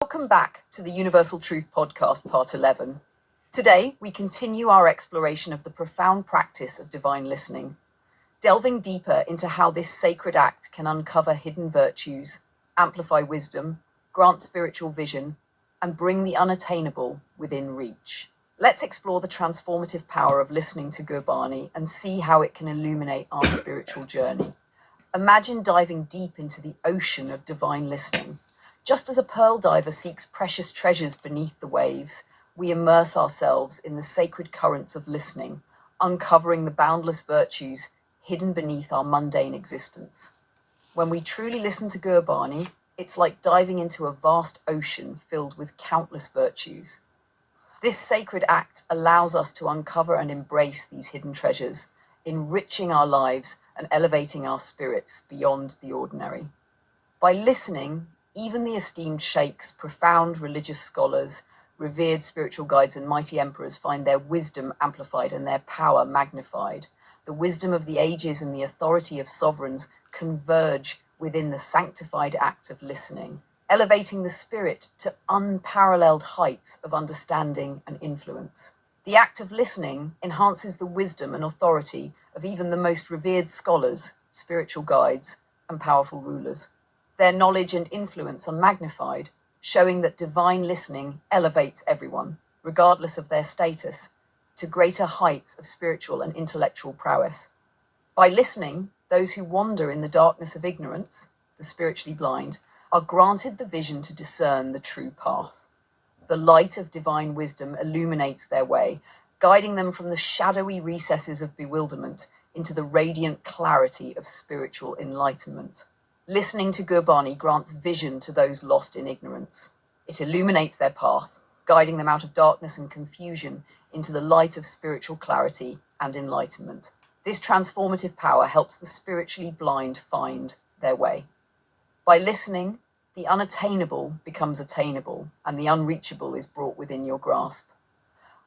Welcome back to the Universal Truth Podcast, Part 11. Today, we continue our exploration of the profound practice of divine listening, delving deeper into how this sacred act can uncover hidden virtues, amplify wisdom, grant spiritual vision, and bring the unattainable within reach. Let's explore the transformative power of listening to Gurbani and see how it can illuminate our spiritual journey. Imagine diving deep into the ocean of divine listening. Just as a pearl diver seeks precious treasures beneath the waves, we immerse ourselves in the sacred currents of listening, uncovering the boundless virtues hidden beneath our mundane existence. When we truly listen to Gurbani, it's like diving into a vast ocean filled with countless virtues. This sacred act allows us to uncover and embrace these hidden treasures, enriching our lives and elevating our spirits beyond the ordinary. By listening, even the esteemed sheikhs, profound religious scholars, revered spiritual guides, and mighty emperors find their wisdom amplified and their power magnified. The wisdom of the ages and the authority of sovereigns converge within the sanctified act of listening, elevating the spirit to unparalleled heights of understanding and influence. The act of listening enhances the wisdom and authority of even the most revered scholars, spiritual guides, and powerful rulers. Their knowledge and influence are magnified, showing that divine listening elevates everyone, regardless of their status, to greater heights of spiritual and intellectual prowess. By listening, those who wander in the darkness of ignorance, the spiritually blind, are granted the vision to discern the true path. The light of divine wisdom illuminates their way, guiding them from the shadowy recesses of bewilderment into the radiant clarity of spiritual enlightenment. Listening to Gurbani grants vision to those lost in ignorance. It illuminates their path, guiding them out of darkness and confusion into the light of spiritual clarity and enlightenment. This transformative power helps the spiritually blind find their way. By listening, the unattainable becomes attainable, and the unreachable is brought within your grasp.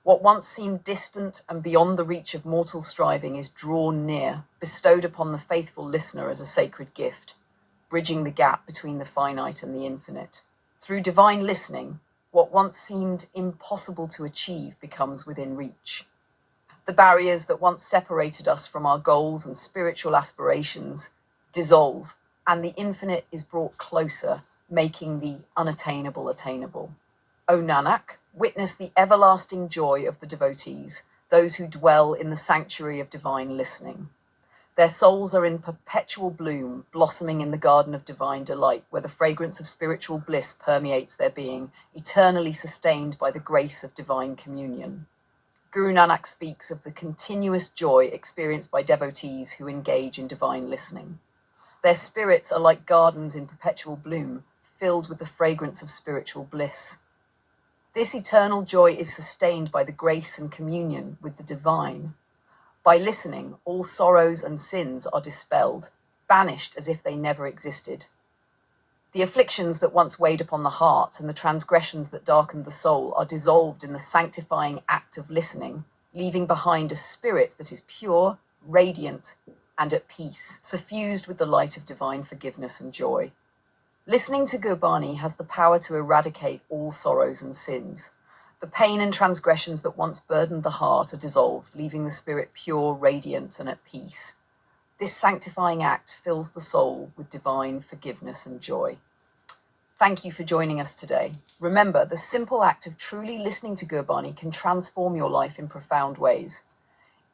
What once seemed distant and beyond the reach of mortal striving is drawn near, bestowed upon the faithful listener as a sacred gift, bridging the gap between the finite and the infinite. Through divine listening, what once seemed impossible to achieve becomes within reach. The barriers that once separated us from our goals and spiritual aspirations dissolve, and the infinite is brought closer, making the unattainable attainable. O Nanak, witness the everlasting joy of the devotees, those who dwell in the sanctuary of divine listening. Their souls are in perpetual bloom, blossoming in the garden of divine delight, where the fragrance of spiritual bliss permeates their being, eternally sustained by the grace of divine communion. Guru Nanak speaks of the continuous joy experienced by devotees who engage in divine listening. Their spirits are like gardens in perpetual bloom, filled with the fragrance of spiritual bliss. This eternal joy is sustained by the grace and communion with the divine. By listening, all sorrows and sins are dispelled, banished as if they never existed. The afflictions that once weighed upon the heart and the transgressions that darkened the soul are dissolved in the sanctifying act of listening, leaving behind a spirit that is pure, radiant, and at peace, suffused with the light of divine forgiveness and joy. Listening to Gurbani has the power to eradicate all sorrows and sins. The pain and transgressions that once burdened the heart are dissolved, leaving the spirit pure, radiant, and at peace. This sanctifying act fills the soul with divine forgiveness and joy. Thank you for joining us today. Remember, the simple act of truly listening to Gurbani can transform your life in profound ways.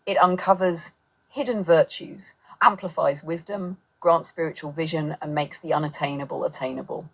It uncovers hidden virtues, amplifies wisdom, grants spiritual vision, and makes the unattainable attainable.